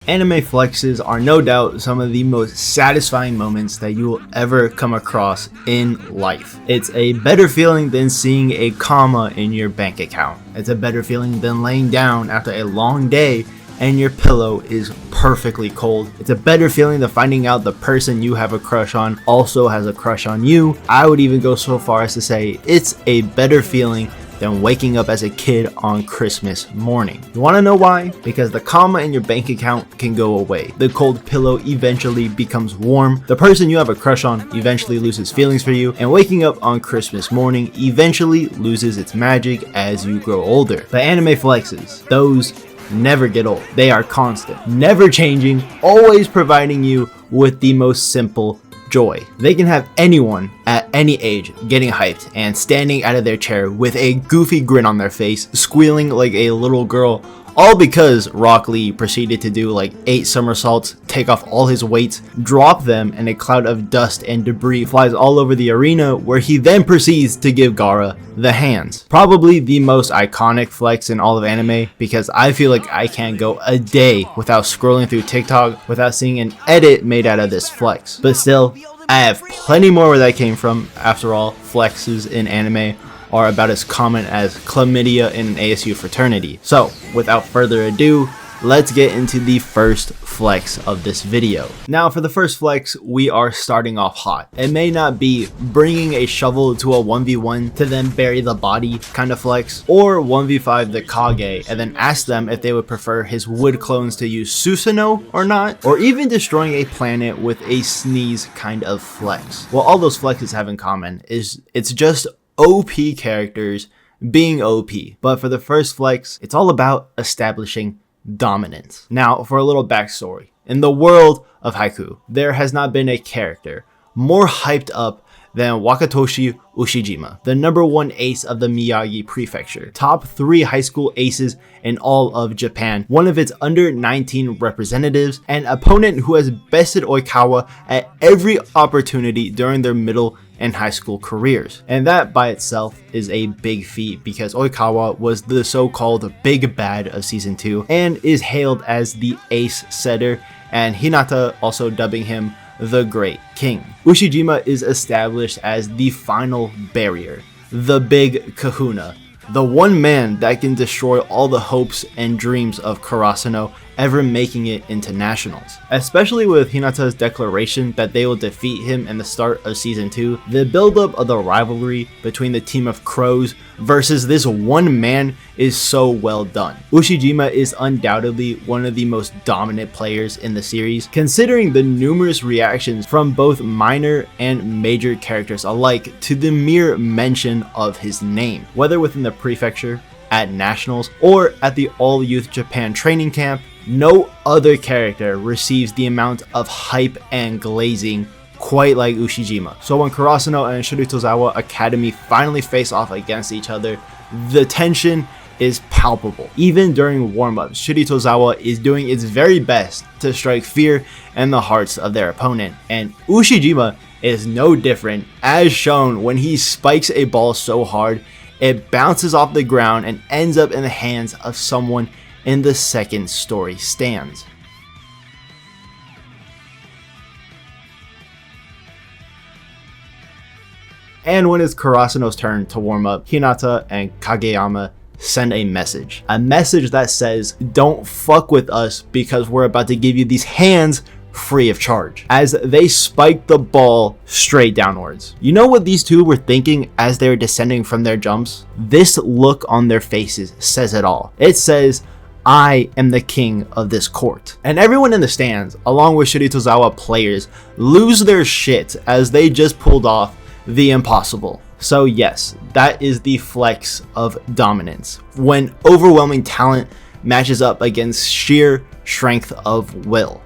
Anime flexes are no doubt some of the most satisfying moments that you will ever come across in life. It's a better feeling than seeing a comma in your bank account. It's a better feeling than laying down after a long day and your pillow is perfectly cold. It's a better feeling than finding out the person you have a crush on also has a crush on you. I would even go so far as to say it's a better feeling than waking up as a kid on Christmas morning. You wanna know why? Because the comma in your bank account can go away. The cold pillow eventually becomes warm. The person you have a crush on eventually loses feelings for you. And waking up on Christmas morning eventually loses its magic as you grow older. The anime flexes, those never get old. They are constant, never changing, always providing you with the most simple joy. They can have anyone at any age getting hyped and standing out of their chair with a goofy grin on their face, squealing like a little girl, all because Rock Lee proceeded to do like 8 somersaults, take off all his weights, drop them, and a cloud of dust and debris flies all over the arena, where he then proceeds to give Gaara the hands. Probably the most iconic flex in all of anime, because I feel like I can't go a day without scrolling through TikTok without seeing an edit made out of this flex. But still, I have plenty more where that came from. After all, flexes in anime are about as common as chlamydia in an ASU fraternity. So, without further ado, let's get into the first flex of this video. Now, for the first flex, we are starting off hot. It may not be bringing a shovel to a 1v1 to then bury the body kind of flex, or 1v5 the Kage and then ask them if they would prefer his wood clones to use Susanoo or not, or even destroying a planet with a sneeze kind of flex. What all those flexes have in common is it's just OP characters being OP. But for the first flex, it's all about establishing dominance. Now, for a little backstory. In the world of Haikyuu, there has not been a character more hyped up than Wakatoshi Ushijima, the #1 ace of the Miyagi Prefecture, top 3 high school aces in all of Japan, one of its under 19 representatives, an opponent who has bested Oikawa at every opportunity during their middle and high school careers. And that by itself is a big feat, because Oikawa was the so-called big bad of season 2 and is hailed as the ace setter, and Hinata also dubbing him the Great King. Ushijima is established as the final barrier, the big kahuna, the one man that can destroy all the hopes and dreams of Karasuno ever making it into nationals. Especially with Hinata's declaration that they will defeat him in the start of season 2, the buildup of the rivalry between the team of crows versus this one man is so well done. Ushijima is undoubtedly one of the most dominant players in the series, considering the numerous reactions from both minor and major characters alike to the mere mention of his name, whether within the prefecture, at nationals, or at the All Youth Japan training camp. No other character receives the amount of hype and glazing quite like Ushijima. So when Karasuno and Shiratorizawa Academy finally face off against each other, the tension is palpable. Even during warm-ups, Shiratorizawa is doing its very best to strike fear in the hearts of their opponent, and Ushijima is no different, as shown when he spikes a ball so hard it bounces off the ground and ends up in the hands of someone in the second story stands. And when it's Karasuno's turn to warm up, Hinata and Kageyama send a message that says, "Don't fuck with us because we're about to give you these hands free of charge," as they spike the ball straight downwards. You know what these two were thinking as they were descending from their jumps? This look on their faces says it all. It says, "I am the king of this court." And everyone in the stands, along with Shiratorizawa players, lose their shit as they just pulled off the impossible. So yes, that is the flex of dominance, when overwhelming talent matches up against sheer strength of will.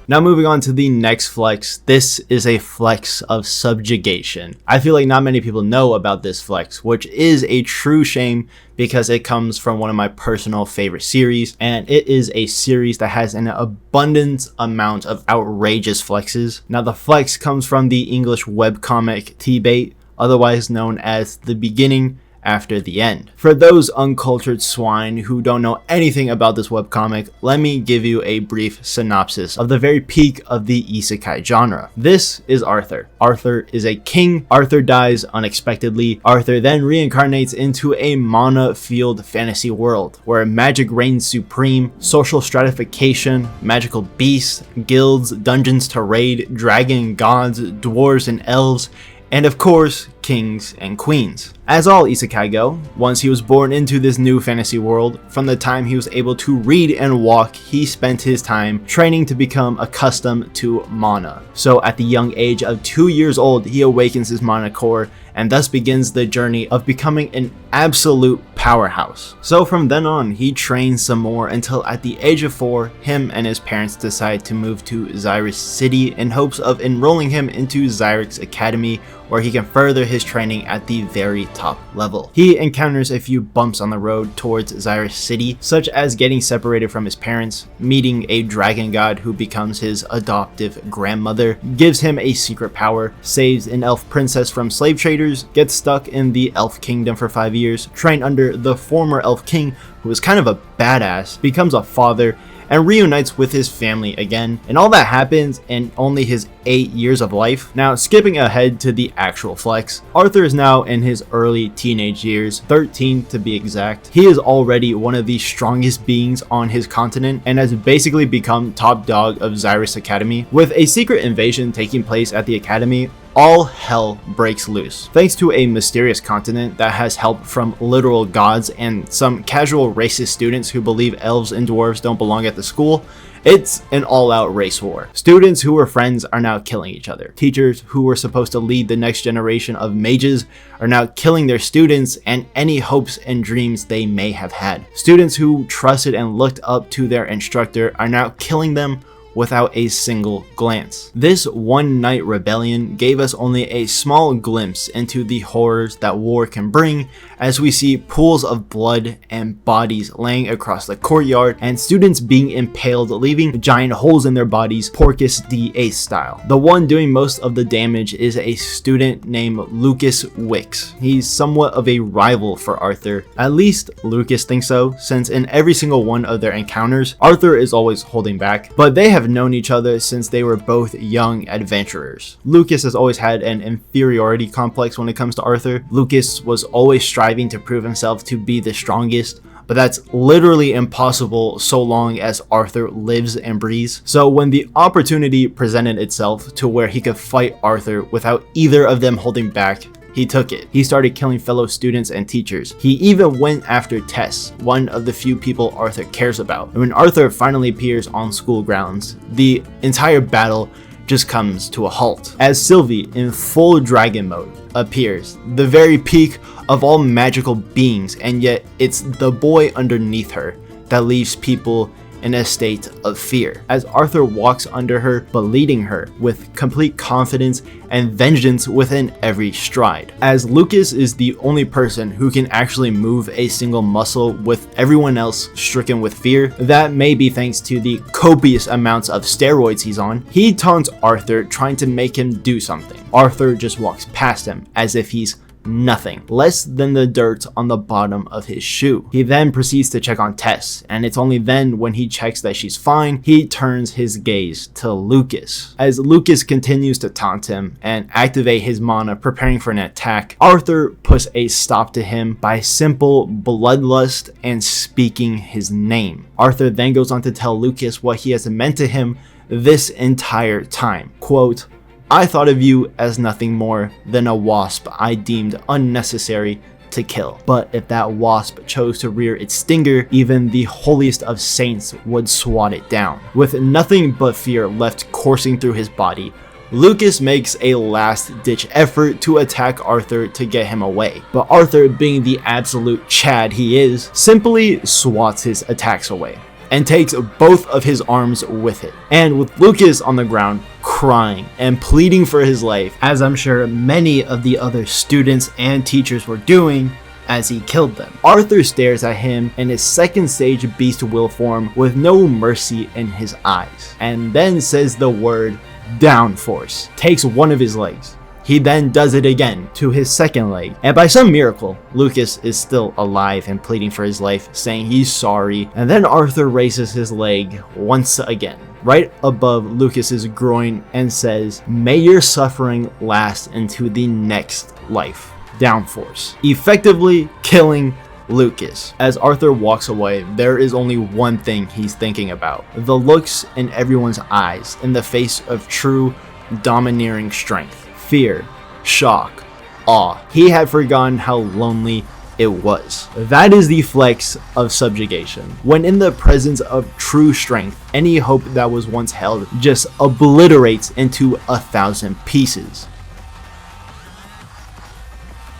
Now moving on to the next flex, this is a flex of subjugation. I feel like not many people know about this flex, which is a true shame because it comes from one of my personal favorite series, and it is a series that has an abundant amount of outrageous flexes. Now the flex comes from the English webcomic T-Bait, otherwise known as The Beginning after the end. For those uncultured swine who don't know anything about this webcomic, let me give you a brief synopsis of the very peak of the isekai genre. This is Arthur. Arthur is a king. Arthur dies unexpectedly. Arthur then reincarnates into a mana-fueled fantasy world where magic reigns supreme, social stratification, magical beasts, guilds, dungeons to raid, dragon gods, dwarves and elves, and of course, kings and queens. As all isekai go, once he was born into this new fantasy world, from the time he was able to read and walk, he spent his time training to become accustomed to mana. So at the young age of 2 years old, he awakens his mana core and thus begins the journey of becoming an absolute powerhouse. So from then on, he trains some more until at the age of 4, him and his parents decide to move to Xyris City in hopes of enrolling him into Xyrix Academy, where he can further his training at the very top level. He encounters a few bumps on the road towards Xyris City, such as getting separated from his parents, meeting a dragon god who becomes his adoptive grandmother, gives him a secret power, saves an elf princess from slave traders, gets stuck in the elf kingdom for 5 years, trained under the former elf king who is kind of a badass, becomes a father, and reunites with his family again, and all that happens in only his 8 years of life. Now, skipping ahead to the actual flex, Arthur is now in his early teenage years, 13 to be exact. He is already one of the strongest beings on his continent and has basically become top dog of Xyris Academy. With a secret invasion taking place at the academy, all hell breaks loose. Thanks to a mysterious continent that has help from literal gods and some casual racist students who believe elves and dwarves don't belong at the school, it's an all-out race war. Students who were friends are now killing each other. Teachers who were supposed to lead the next generation of mages are now killing their students and any hopes and dreams they may have had. Students who trusted and looked up to their instructor are now killing them without a single glance. This one-night rebellion gave us only a small glimpse into the horrors that war can bring, as we see pools of blood and bodies laying across the courtyard and students being impaled, leaving giant holes in their bodies, Porcus the Ace style. The one doing most of the damage is a student named Lucas Wicks. He's somewhat of a rival for Arthur, at least Lucas thinks so, since in every single one of their encounters, Arthur is always holding back, but they have known each other since they were both young adventurers. Lucas has always had an inferiority complex when it comes to Arthur. Lucas was always striving to prove himself to be the strongest, but that's literally impossible so long as Arthur lives and breathes. So when the opportunity presented itself to where he could fight Arthur without either of them holding back, he took it. He started killing fellow students and teachers. He even went after Tess, one of the few people Arthur cares about. And when Arthur finally appears on school grounds, the entire battle just comes to a halt, as Sylvie in full dragon mode appears, the very peak of all magical beings, and yet it's the boy underneath her that leaves people in a state of fear, as Arthur walks under her, but leading her with complete confidence and vengeance within every stride. As Lucas is the only person who can actually move a single muscle with everyone else stricken with fear, that may be thanks to the copious amounts of steroids he's on, he taunts Arthur, trying to make him do something. Arthur just walks past him as if he's nothing, less than the dirt on the bottom of his shoe. He then proceeds to check on Tess, and it's only then when he checks that she's fine, he turns his gaze to Lucas. As Lucas continues to taunt him and activate his mana preparing for an attack, Arthur puts a stop to him by simple bloodlust and speaking his name. Arthur then goes on to tell Lucas what he has meant to him this entire time. Quote, "I thought of you as nothing more than a wasp I deemed unnecessary to kill. But if that wasp chose to rear its stinger, even the holiest of saints would swat it down." With nothing but fear left coursing through his body, Lucas makes a last-ditch effort to attack Arthur to get him away. But Arthur, being the absolute Chad he is, simply swats his attacks away and takes both of his arms with it. And with Lucas on the ground, crying and pleading for his life, as I'm sure many of the other students and teachers were doing as he killed them, Arthur stares at him in his second stage beast will form with no mercy in his eyes, and then says the word downforce, takes one of his legs, He then does it again to his second leg, and by some miracle, Lucas is still alive and pleading for his life, saying he's sorry, and then Arthur raises his leg once again, right above Lucas's groin, and says, "May your suffering last into the next life." Downforce, effectively killing Lucas. As Arthur walks away, there is only one thing he's thinking about: the looks in everyone's eyes in the face of true domineering strength. Fear, shock, awe. He had forgotten how lonely it was. That is the flex of subjugation. When in the presence of true strength, any hope that was once held just obliterates into 1,000 pieces.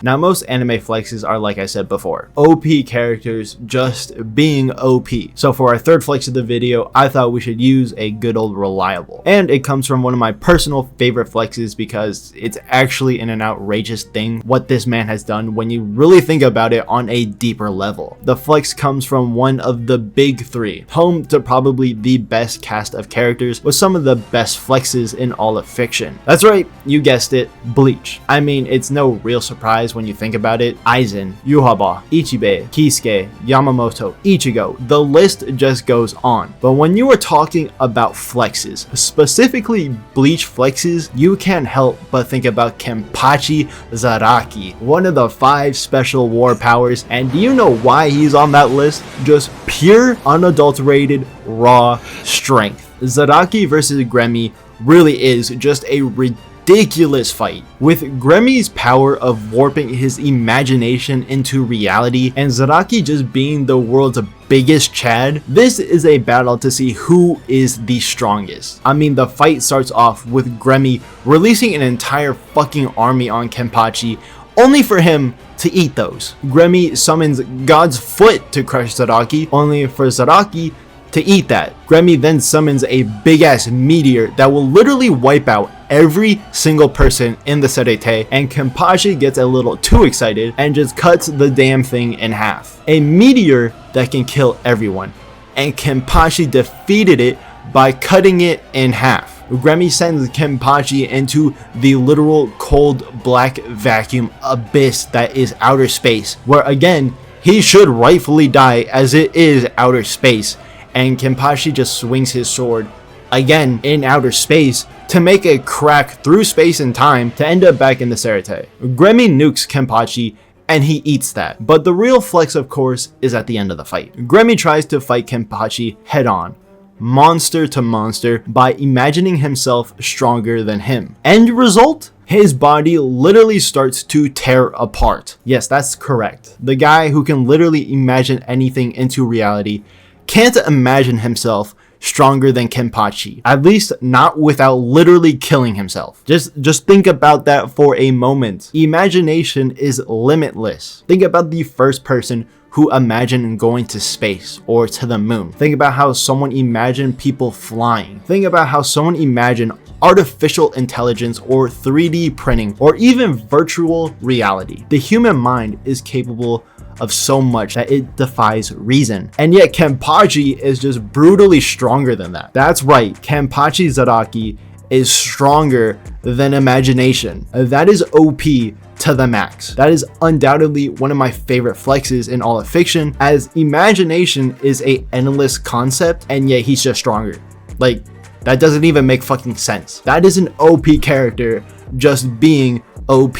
Now, most anime flexes are, like I said before, OP characters just being OP. So for our third flex of the video, I thought we should use a good old reliable. And it comes from one of my personal favorite flexes because it's actually an outrageous thing what this man has done when you really think about it on a deeper level. The flex comes from one of the big three, home to probably the best cast of characters with some of the best flexes in all of fiction. That's right, you guessed it, Bleach. I mean, it's no real surprise when you think about it. Aizen, Yhwach, Ichibe, Kisuke, Yamamoto, Ichigo, the list just goes on. But when you are talking about flexes, specifically Bleach flexes, you can't help but think about Kenpachi Zaraki, one of the 5 special war powers. And do you know why he's on that list? Just pure, unadulterated, raw strength. Zaraki versus Gremmy really is just a ridiculous fight, with Gremmy's power of warping his imagination into reality and Zaraki just being the world's biggest Chad. This is a battle to see who is the strongest. I mean, the fight starts off with Gremmy releasing an entire fucking army on Kenpachi, only for him to eat those. Gremmy summons God's foot to crush Zaraki, only for Zaraki to eat that. Gremmy then summons a big ass meteor that will literally wipe out every single person in the Serete, and Kenpachi gets a little too excited and just cuts the damn thing in half. A meteor that can kill everyone, and Kenpachi defeated it by cutting it in half. Gremmy sends Kenpachi into the literal cold black vacuum abyss that is outer space, where again he should rightfully die as it is outer space. And Kenpachi just swings his sword again in outer space to make a crack through space and time to end up back in the Serete. Gremmy nukes Kenpachi and he eats that. But the real flex, of course, is at the end of the fight. Gremmy tries to fight Kenpachi head on, monster to monster, by imagining himself stronger than him. End result? His body literally starts to tear apart. Yes, that's correct. The guy who can literally imagine anything into reality can't imagine himself stronger than Kenpachi, at least not without literally killing himself. Just think about that for a moment. Imagination is limitless. Think about the first person who imagined going to space or to the moon. Think about how someone imagined people flying. Think about how someone imagined artificial intelligence or 3D printing or even virtual reality. The human mind is capable of so much that it defies reason. And yet Kenpachi is just brutally stronger than that. That's right, Kenpachi Zaraki is stronger than imagination. That is OP to the max. That is undoubtedly one of my favorite flexes in all of fiction, as imagination is a endless concept and yet he's just stronger. Like, that doesn't even make fucking sense. That is an OP character just being OP.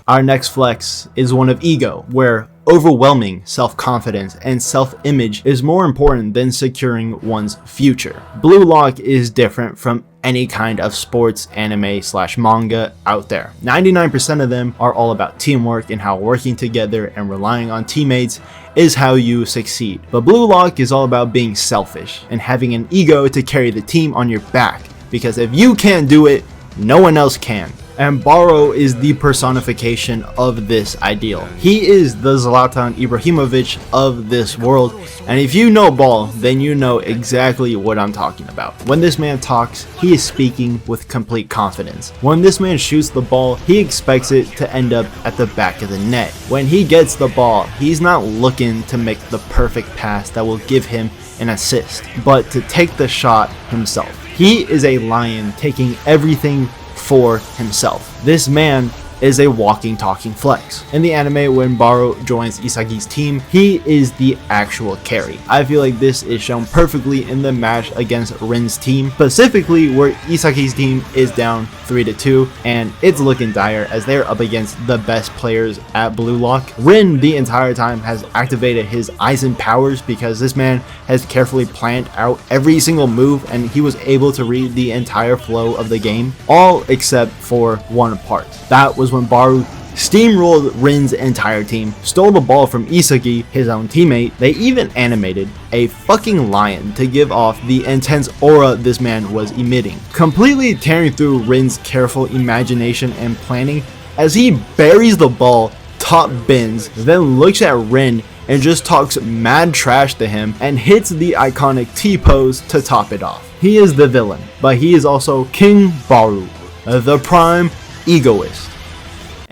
Our next flex is one of ego, where overwhelming self-confidence and self-image is more important than securing one's future. Blue Lock is different from any kind of sports anime / manga out there. 99% of them are all about teamwork and how working together and relying on teammates is how you succeed. But Blue Lock is all about being selfish and having an ego to carry the team on your back, because if you can't do it, no one else can. And Barou is the personification of this ideal. He is the Zlatan Ibrahimovic of this world, and if you know ball, then you know exactly what I'm talking about. When this man talks, he is speaking with complete confidence. When this man shoots the ball, he expects it to end up at the back of the net. When he gets the ball, he's not looking to make the perfect pass that will give him an assist, but to take the shot himself. He is a lion taking everything for himself. This man is a walking talking flex. In the anime, when Baru joins Isagi's team, he is the actual carry. I feel like this is shown perfectly in the match against Rin's team, specifically where Isagi's team is down 3-2 and it's looking dire as they're up against the best players at Blue Lock. Rin the entire time has activated his Aizen powers because this man has carefully planned out every single move and he was able to read the entire flow of the game, all except for one part. That was when Baru steamrolled Rin's entire team, stole the ball from Isagi, his own teammate. They even animated a fucking lion to give off the intense aura this man was emitting, completely tearing through Rin's careful imagination and planning as he buries the ball top bins, then looks at Rin and just talks mad trash to him and hits the iconic T-pose to top it off. He is the villain, but he is also King Baru, the prime egoist.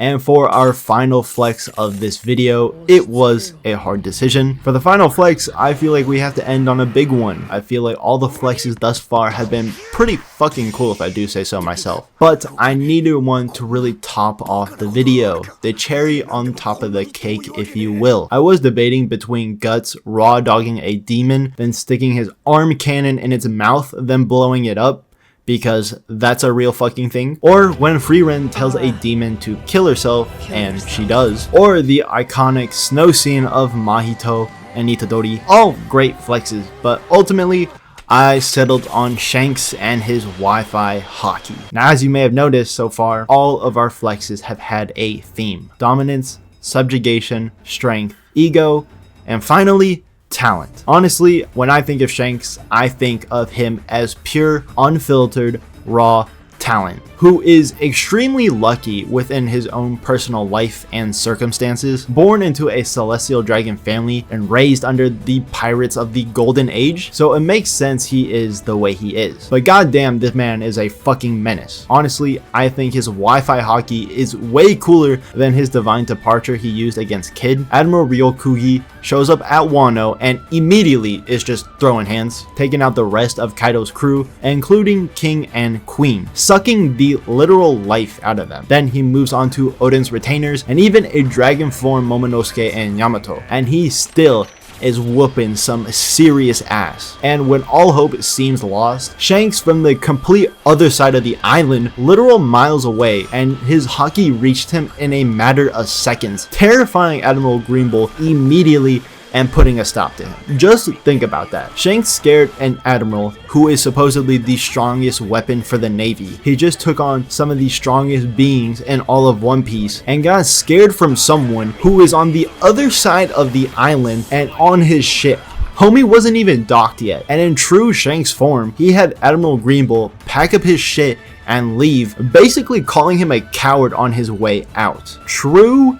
And for our final flex of this video, it was a hard decision. For the final flex, I feel like we have to end on a big one. I feel like all the flexes thus far have been pretty fucking cool if I do say so myself. But I needed one to really top off the video. The cherry on top of the cake, if you will. I was debating between Guts raw dogging a demon, then sticking his arm cannon in its mouth, then blowing it up, because that's a real fucking thing, or when Frieren tells a demon to kill herself, and she does, or the iconic snow scene of Mahito and Itadori. All great flexes, but ultimately I settled on Shanks and his Wi-Fi hockey. Now, as you may have noticed so far, all of our flexes have had a theme: dominance, subjugation, strength, ego, and finally talent. Honestly, when I think of Shanks, I think of him as pure, unfiltered, raw talent, who is extremely lucky within his own personal life and circumstances. Born into a celestial dragon family and raised under the pirates of the Golden Age, so it makes sense he is the way he is. But goddamn, this man is a fucking menace. Honestly, I think his Wi-Fi hockey is way cooler than his divine departure he used against Kid. Admiral Ryokugi shows up at Wano and immediately is just throwing hands, taking out the rest of Kaido's crew, including King and Queen, sucking the literal life out of them. Then he moves on to Oden's retainers and even a dragon form Momonosuke and Yamato, and he still is whooping some serious ass. And when all hope seems lost, Shanks from the complete other side of the island, literal miles away, and his hockey reached him in a matter of seconds, terrifying Admiral Green Bull immediately and putting a stop to him. Just think about that. Shanks scared an admiral who is supposedly the strongest weapon for the Navy. He just took on some of the strongest beings in all of One Piece and got scared from someone who is on the other side of the island and on his ship. Homie wasn't even docked yet, and in true Shanks form, he had Admiral Green Bull pack up his shit and leave, basically calling him a coward on his way out. True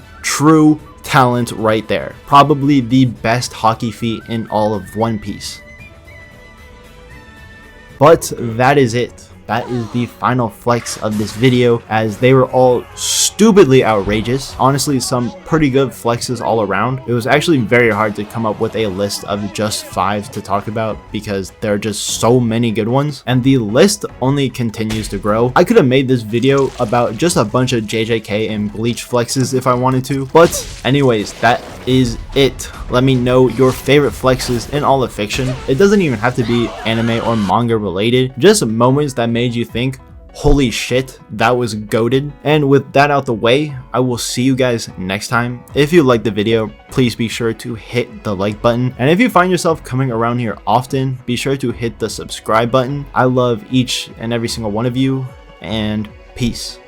talent right there. Probably the best hockey feat in all of One Piece. But that is it. That is the final flex of this video, as they were all stupidly outrageous. Honestly, some pretty good flexes all around. It was actually very hard to come up with a list of just 5 to talk about because there are just so many good ones, and the list only continues to grow. I could have made this video about just a bunch of JJK and Bleach flexes if I wanted to, but anyways, that is it. Let me know your favorite flexes in all of fiction. It doesn't even have to be anime or manga related, just moments that made you think, holy shit, that was goated. And with that out the way, I will see you guys next time. If you liked the video, please be sure to hit the like button, and if you find yourself coming around here often, be sure to hit the subscribe button. I love each and every single one of you, and peace.